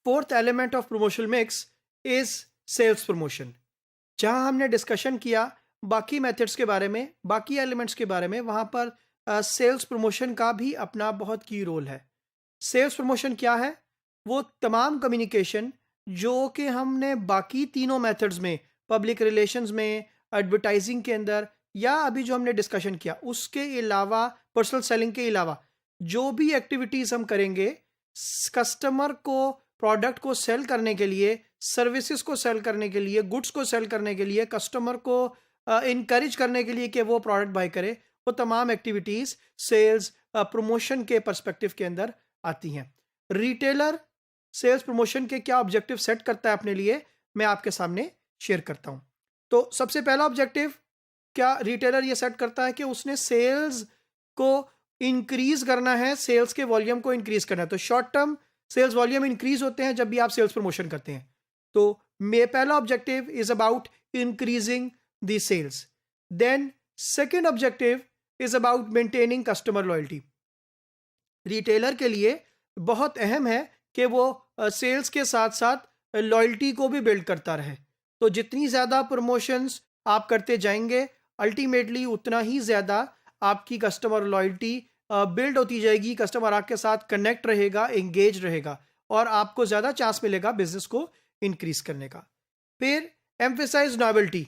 Fourth element of promotional mix is sales promotion. जहां हमने discussion किया बाकी मेथड्स के बारे में, बाकी एलिमेंट्स के बारे में, वहां पर सेल्स प्रमोशन का भी अपना बहुत की रोल है। सेल्स प्रमोशन क्या है? वो तमाम कम्युनिकेशन जो कि हमने बाकी तीनों मेथड्स में, पब्लिक रिलेशंस में, एडवर्टाइजिंग के अंदर, या अभी जो हमने डिस्कशन किया उसके अलावा, पर्सनल सेलिंग के अलावा जो भी एक्टिविटीज हम करेंगे कस्टमर को प्रोडक्ट को सेल करने के लिए, सर्विसेज को सेल करने के लिए, गुड्स को सेल करने के लिए, कस्टमर को इनकरेज करने के लिए कि वो प्रोडक्ट बाय करे, वो तमाम एक्टिविटीज सेल्स प्रमोशन के पर्सपेक्टिव के अंदर आती हैं। रिटेलर सेल्स प्रमोशन के क्या ऑब्जेक्टिव सेट करता है अपने लिए, मैं आपके सामने शेयर करता हूं। तो सबसे पहला ऑब्जेक्टिव क्या रिटेलर ये सेट करता है कि उसने सेल्स को इंक्रीज करना है, सेल्स के वॉल्यूम को इंक्रीज करना है। तो short term sales volume increase होते हैं जब भी आप सेल्स प्रमोशन करते हैं। तो पहला objective is about increasing the sales. Then second objective is about maintaining customer loyalty. Retailer के लिए बहुत अहम है कि वो सेल्स के साथ साथ लॉयल्टी को भी बिल्ड करता रहे। तो जितनी ज़्यादा प्रमोशंस आप करते जाएंगे, अल्टीमेटली उतना ही ज़्यादा आपकी कस्टमर लॉयल्टी बिल्ड होती जाएगी, कस्टमर आपके साथ कनेक्ट रहेगा, एंगेज रहेगा, और आपको ज़्यादा चांस मिलेगा बिजनेस को इंक्रीज करने का। फिर एम्फेसाइज नॉवेल्टी।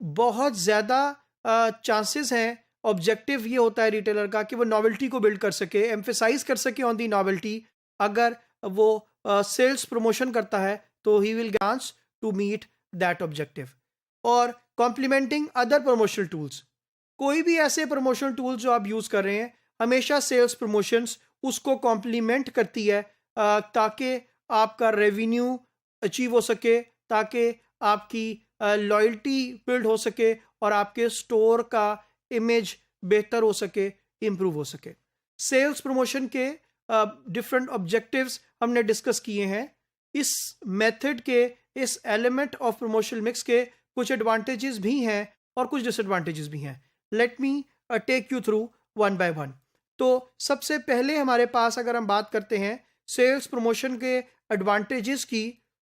बहुत ज़्यादा चांसेस हैं, ऑब्जेक्टिव ये होता है रिटेलर का कि वो नॉवेल्टी को बिल्ड कर सके, एम्फेसाइज कर सके ऑन दी नॉवेल्टी। अगर वो सेल्स प्रमोशन करता है तो he will chance to meet that objective. और कॉम्प्लीमेंटिंग अदर प्रमोशनल टूल्स। कोई भी ऐसे प्रमोशनल टूल्स जो आप यूज़ कर रहे हैं, हमेशा सेल्स प्रमोशंस उसको कॉम्प्लीमेंट करती है ताकि आपका रेवेन्यू अचीव हो सके, ताकि आपकी लॉयल्टी बिल्ड हो सके और आपके स्टोर का इमेज बेहतर हो सके, इम्प्रूव हो सके। सेल्स प्रमोशन के डिफरेंट ऑब्जेक्टिव्स हमने डिस्कस किए हैं। इस मेथड के, इस एलिमेंट ऑफ प्रमोशनल मिक्स के कुछ एडवांटेजेस भी हैं और कुछ डिसएडवांटेजेस भी हैं। Let me take you through one by one. तो सबसे पहले हमारे पास अगर हम बात करते हैं सेल्स प्रमोशन के एडवांटेजेस की,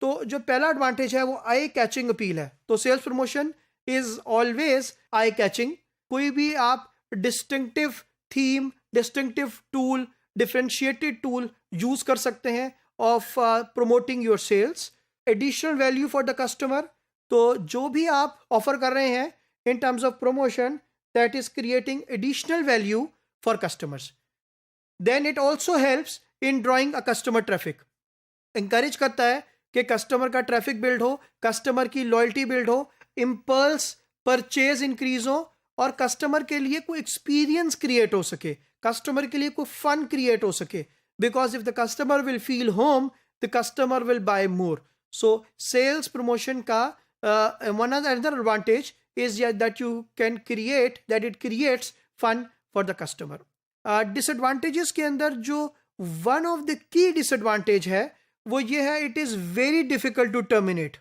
तो जो पहला एडवांटेज है वो आई कैचिंग अपील है। तो sales promotion is always eye catching. कोई भी आप distinctive theme, distinctive tool, differentiated tool use कर सकते हैं of promoting your sales. Additional value for the customer. तो जो भी आप ऑफर कर रहे हैं in terms of promotion, that is creating additional value for customers. Then it also helps in drawing a customer traffic. Encourage करता है कि कस्टमर का ट्रैफिक बिल्ड हो, कस्टमर की लॉयल्टी बिल्ड हो, इम्पल्स परचेज इंक्रीज हो, और कस्टमर के लिए कोई एक्सपीरियंस क्रिएट हो सके, कस्टमर के लिए कोई फन क्रिएट हो सके। Because if the customer will feel home, the customer will buy more. So sales promotion का one another advantage is that you can create, that it creates fun for the customer. Disadvantages के अंदर जो one of the key disadvantage है वो ये है, it is very difficult to terminate.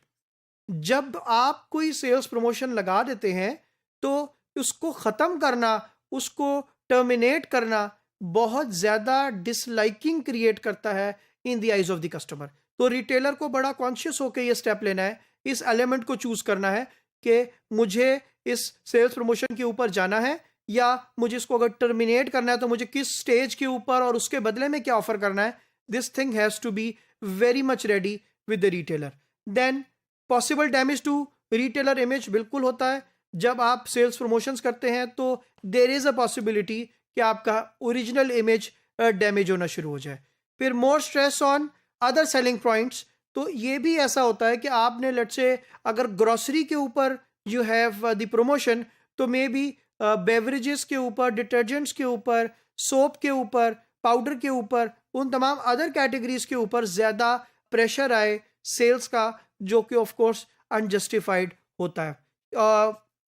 जब आप कोई सेल्स प्रमोशन लगा देते हैं तो उसको ख़त्म करना, उसको टर्मिनेट करना बहुत ज़्यादा डिसलाइकिंग क्रिएट करता है in the eyes of the customer. तो रिटेलर को बड़ा कॉन्शियस होकर ये स्टेप लेना है, इस एलिमेंट को चूज करना है कि मुझे इस सेल्स प्रमोशन के ऊपर जाना है, या मुझे इसको अगर टर्मिनेट करना है तो मुझे किस स्टेज के ऊपर और उसके बदले में क्या ऑफर करना है। This thing has to be very much ready with the retailer. Then possible damage to retailer image बिल्कुल होता है। जब आप सेल्स प्रमोशंस करते हैं तो देयर इज अ पॉसिबिलिटी कि आपका ओरिजिनल इमेज डैमेज होना शुरू हो जाए। फिर more stress on other selling points. तो ये भी ऐसा होता है कि आपने लेट्स से अगर ग्रोसरी के ऊपर यू हैव द प्रमोशन, तो मे बी बेवरेजेस के ऊपर, डिटर्जेंट्स के ऊपर, सोप के ऊपर, पाउडर के ऊपर, उन तमाम अदर कैटेगरीज के ऊपर ज़्यादा प्रेशर आए सेल्स का, जो कि ऑफ कोर्स अनजस्टिफाइड होता है।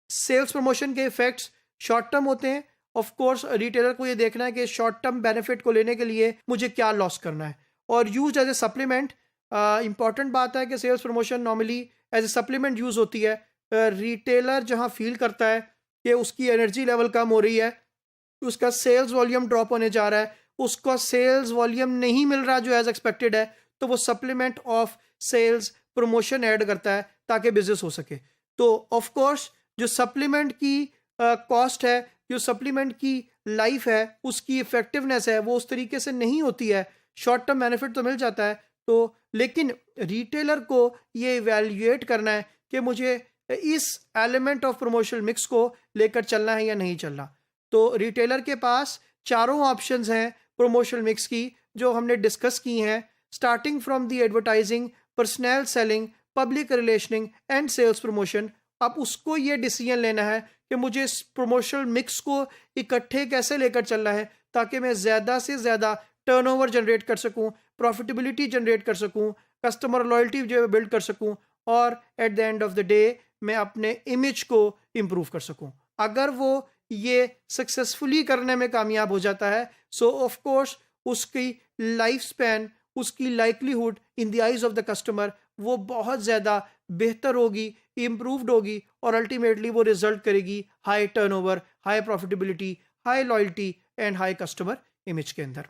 सेल्स प्रमोशन के इफेक्ट्स शॉर्ट टर्म होते हैं। ऑफ कोर्स रिटेलर को ये देखना है कि शॉर्ट टर्म बेनिफिट को लेने के लिए मुझे क्या लॉस करना है, और use as a supplement. Important बात है कि sales promotion normally as a supplement use होती है। रिटेलर जहां फील करता है कि उसकी एनर्जी लेवल कम हो रही है, उसका सेल्स वॉल्यूम ड्रॉप होने जा रहा है, उसका सेल्स वॉल्यूम नहीं मिल रहा जो एज एक्सपेक्टेड है, तो वो supplement of sales promotion add करता है ताकि बिजनेस हो सके। तो ऑफ कोर्स जो सप्लीमेंट की कॉस्ट है, जो सप्लीमेंट की लाइफ है, उसकी इफेक्टिवनेस है, वो उस तरीके से नहीं होती है। शॉर्ट टर्म बेनिफिट तो मिल जाता है, तो लेकिन रिटेलर को ये इवेल्युएट करना है कि मुझे इस एलिमेंट ऑफ प्रमोशनल मिक्स को लेकर चलना है या नहीं चलना। तो रिटेलर के पास चारों ऑप्शंस हैं प्रमोशनल मिक्स की, जो हमने डिस्कस की हैं, starting from the advertising, personal selling, public relationing and sales promotion. अब उसको ये डिसीजन लेना है कि मुझे इस प्रमोशनल मिक्स को इकट्ठे कैसे लेकर चलना है ताकि मैं ज़्यादा से ज़्यादा टर्नओवर जनरेट कर सकूं, प्रॉफिटेबिलिटी जनरेट कर सकूं, कस्टमर लॉयल्टी जो है बिल्ड कर सकूं, और at the end of the day मैं अपने इमेज को इम्प्रूव कर सकूं। अगर वो ये सक्सेसफुली करने में कामयाब हो जाता है, सो ऑफ कोर्स उसकी लाइफ स्पैन, उसकी likelihood in the eyes of the customer वो बहुत ज़्यादा बेहतर होगी, इम्प्रूव्ड होगी, और अल्टीमेटली वो रिजल्ट करेगी high turnover, high profitability, high loyalty and high customer image के अंदर।